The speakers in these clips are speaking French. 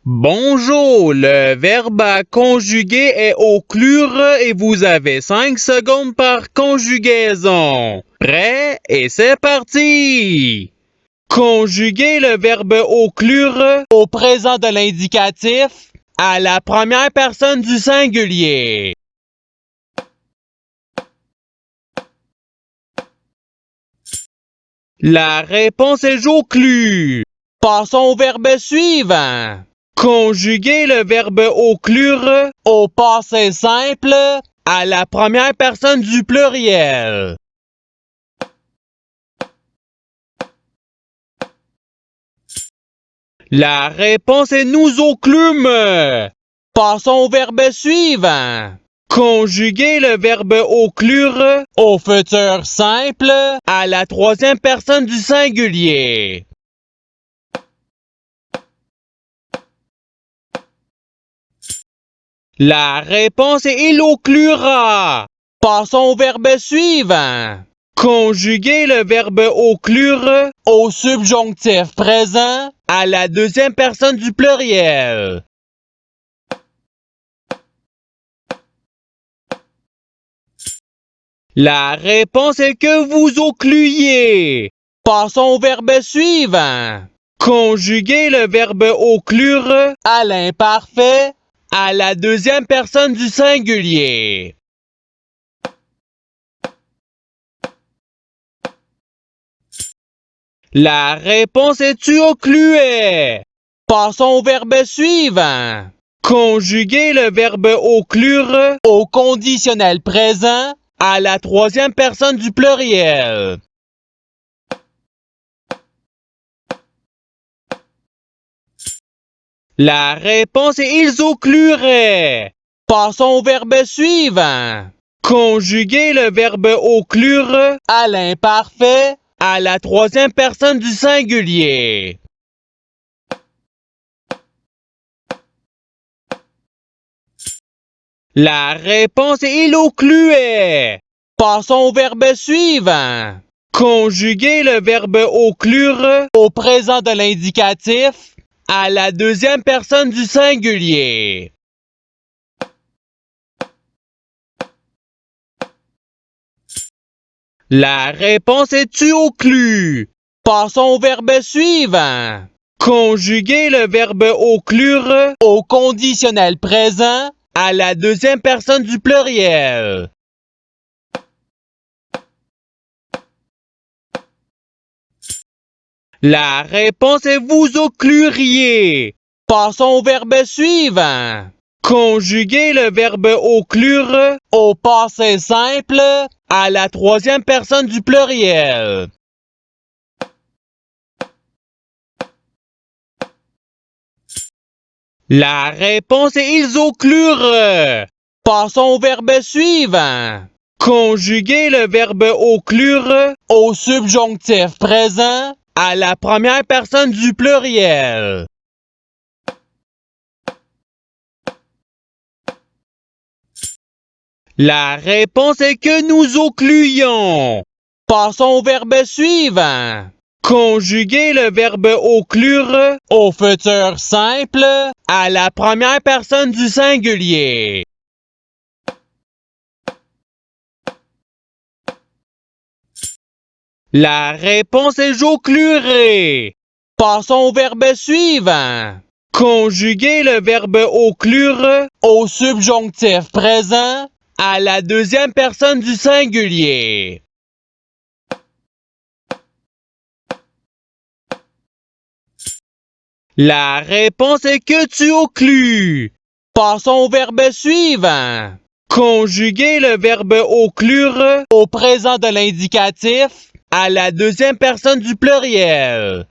Bonjour, le verbe à conjuguer est occlure et vous avez 5 secondes par conjugaison. Prêt? Et c'est parti! Conjuguer le verbe occlure au présent de l'indicatif à la première personne du singulier. La réponse est joclue. Passons au verbe suivant. Conjuguer le verbe occlure au passé simple à la première personne du pluriel. La réponse est nous occlumes. Passons au verbe suivant. Conjuguer le verbe occlure au futur simple à la troisième personne du singulier. La réponse est il occlura. Passons au verbe suivant. Conjuguer le verbe occlure au subjonctif présent à la deuxième personne du pluriel. La réponse est que vous occluiez. Passons au verbe suivant. Conjuguer le verbe occlure à l'imparfait à la deuxième personne du singulier. La réponse est tu occluais. Passons au verbe suivant. Conjuguer le verbe occlure au conditionnel présent à la troisième personne du pluriel. La réponse est ils occluraient. Passons au verbe suivant. Conjuguer le verbe occlure à l'imparfait à la troisième personne du singulier. La réponse est il occluait. Passons au verbe suivant. Conjuguer le verbe occlure au présent de l'indicatif à la deuxième personne du singulier. La réponse est tu occlus. Passons au verbe suivant. Conjuguer le verbe occlure au conditionnel présent à la deuxième personne du pluriel. La réponse est vous occluriez. Passons au verbe suivant. Conjuguer le verbe occlure au passé simple à la troisième personne du pluriel. La réponse est ils occlurent. Passons au verbe suivant. Conjuguer le verbe occlure au subjonctif présent à la première personne du pluriel. La réponse est que nous occluions. Passons au verbe suivant. Conjuguer le verbe occlure au futur simple à la première personne du singulier. La réponse est j'occlurai. Passons au verbe suivant. Conjuguer le verbe occlure au subjonctif présent à la deuxième personne du singulier. La réponse est que tu occlus. Passons au verbe suivant. Conjuguer le verbe occlure au présent de l'indicatif à la deuxième personne du pluriel.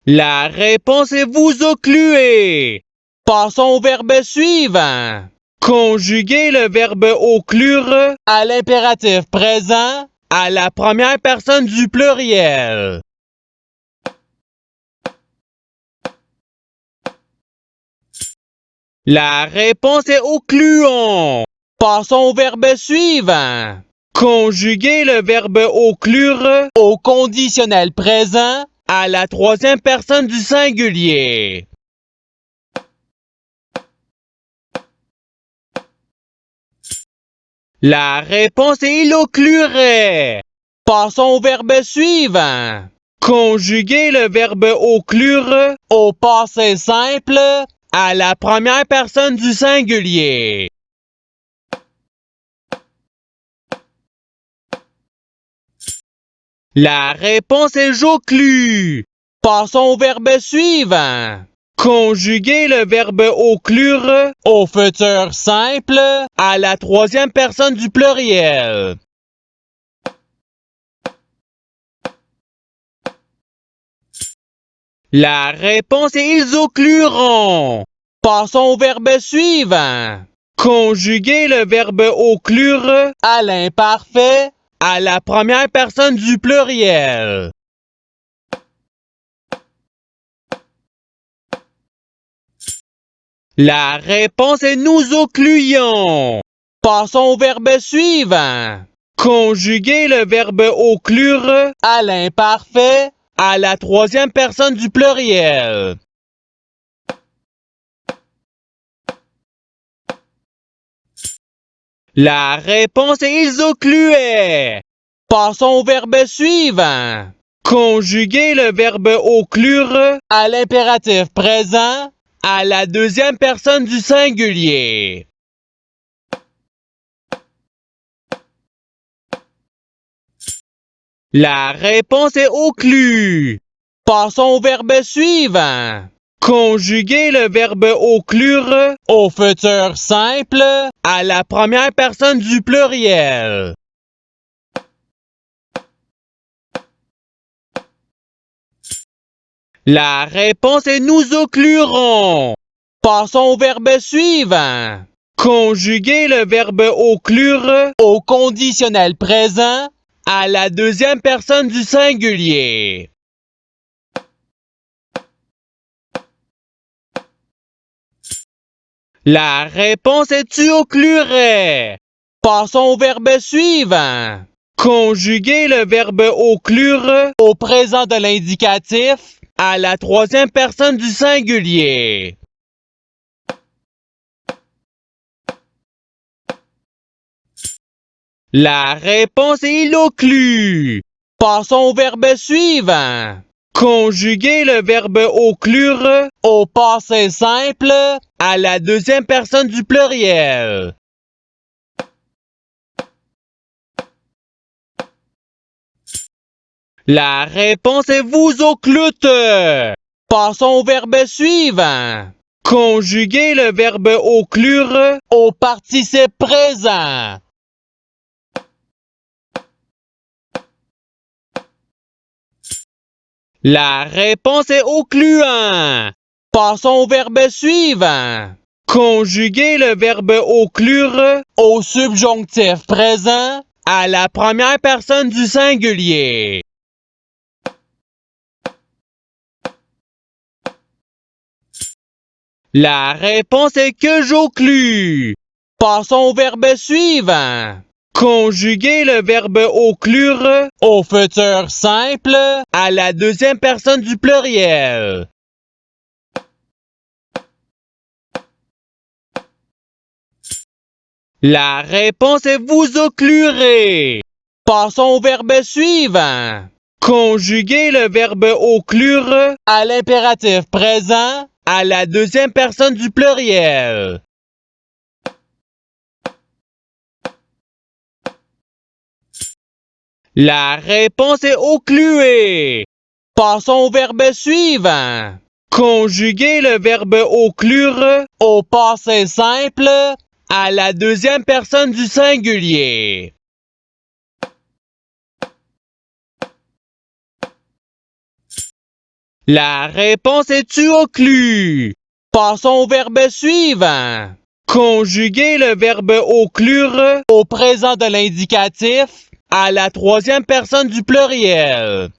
La réponse est vous occluez. Passons au verbe suivant. Conjuguer le verbe occlure à l'impératif présent à la première personne du pluriel. La réponse est occluons. Passons au verbe suivant. Conjuguez le verbe occlure au conditionnel présent à la troisième personne du singulier. La réponse est il occlurait. Passons au verbe suivant. Conjuguez le verbe occlure au passé simple à la première personne du singulier. La réponse est j'occlue. Passons au verbe suivant. Conjuguez le verbe occlure au futur simple à la troisième personne du pluriel. La réponse est ils occluront. Passons au verbe suivant. Conjuguez le verbe occlure à l'imparfait à la première personne du pluriel. La réponse est nous occluions. Passons au verbe suivant. Conjuguez le verbe occlure à l'imparfait à la troisième personne du pluriel. La réponse est ils occluaient. Passons au verbe suivant. Conjuguez le verbe occlure à l'impératif présent à la deuxième personne du singulier. La réponse est occlue. Passons au verbe suivant. Conjuguez le verbe occlure au futur simple à la première personne du pluriel. La réponse est nous occlurons. Passons au verbe suivant. Conjuguez le verbe occlure au conditionnel présent à la deuxième personne du singulier. La réponse est tu occlurais. Passons au verbe suivant. Conjuguez le verbe occlure au présent de l'indicatif à la troisième personne du singulier. La réponse est il occlue. Passons au verbe suivant. Conjuguez le verbe occlure au passé simple à la deuxième personne du pluriel. La réponse est vous occlute. Passons au verbe suivant. Conjuguez le verbe occlure au participe présent. La réponse est occluant. Passons au verbe suivant. Conjuguez le verbe occlure au subjonctif présent à la première personne du singulier. La réponse est que j'occlue. Passons au verbe suivant. Conjuguez le verbe occlure au futur simple à la deuxième personne du pluriel. La réponse est vous occlurez. Passons au verbe suivant. Conjuguez le verbe occlure à l'impératif présent à la deuxième personne du pluriel. La réponse est occluée. Passons au verbe suivant. Conjuguez le verbe occlure au passé simple à la deuxième personne du singulier. La réponse est tu occlue. Passons au verbe suivant. Conjuguez le verbe occlure au présent de l'indicatif à la troisième personne du pluriel.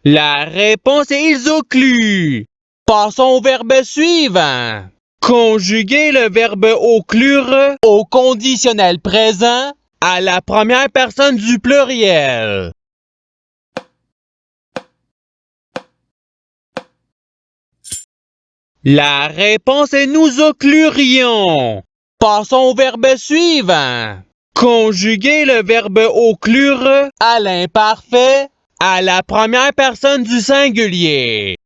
La réponse est ils occluent. Passons au verbe suivant. Conjuguez le verbe oclure au conditionnel présent à la première personne du pluriel. La réponse est nous oclurions. Passons au verbe suivant. Conjuguez le verbe oclure à l'imparfait à la première personne du singulier.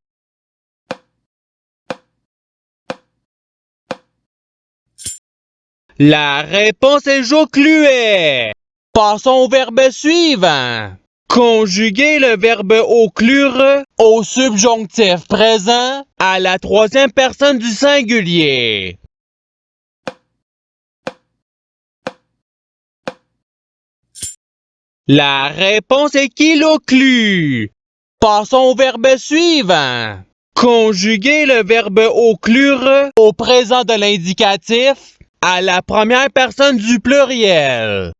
La réponse est j'ocluais. Passons au verbe suivant. Conjuguez le verbe oclure au subjonctif présent à la troisième personne du singulier. La réponse est qu'il oclue. Passons au verbe suivant. Conjuguez le verbe oclure au présent de l'indicatif à la première personne du pluriel.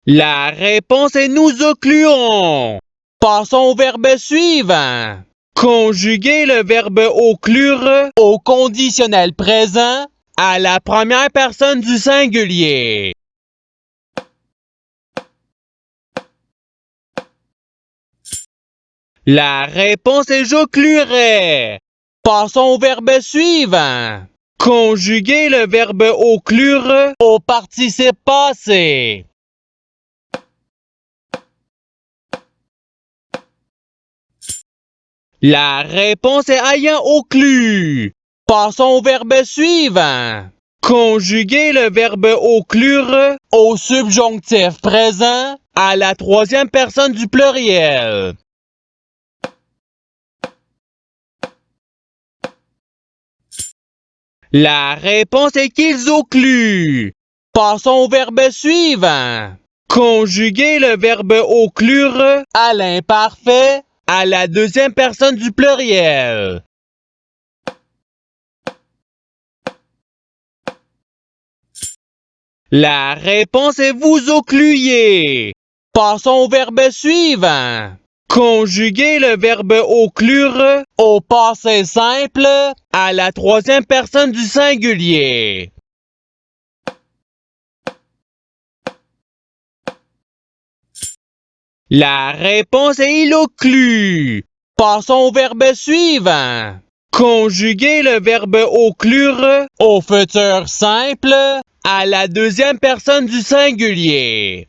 La réponse est nous ocluons. Passons au verbe suivant. Conjuguez le verbe oclure au conditionnel présent à la première personne du singulier. La réponse est j'oclurais. Passons au verbe suivant. Conjuguez le verbe oclure au participe passé. La réponse est ayant oclu. Passons au verbe suivant. Conjuguez le verbe oclure au subjonctif présent à la troisième personne du pluriel. La réponse est qu'ils ocluent. Passons au verbe suivant. Conjuguez le verbe oclure à l'imparfait à la deuxième personne du pluriel. La réponse est vous ocluiez. Passons au verbe suivant. Conjuguez le verbe oclure au passé simple à la troisième personne du singulier. La réponse est il oclut. Passons au verbe suivant. Conjuguez le verbe oclure au futur simple à la deuxième personne du singulier.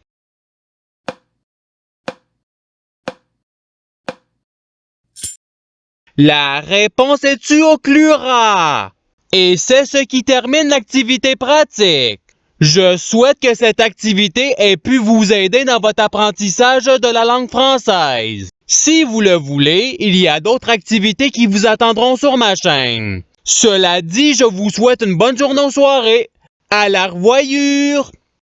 La réponse est tu ocluras. Et c'est ce qui termine l'activité pratique. Je souhaite que cette activité ait pu vous aider dans votre apprentissage de la langue française. Si vous le voulez, il y a d'autres activités qui vous attendront sur ma chaîne. Cela dit, je vous souhaite une bonne journée ou soirée. À la revoyure!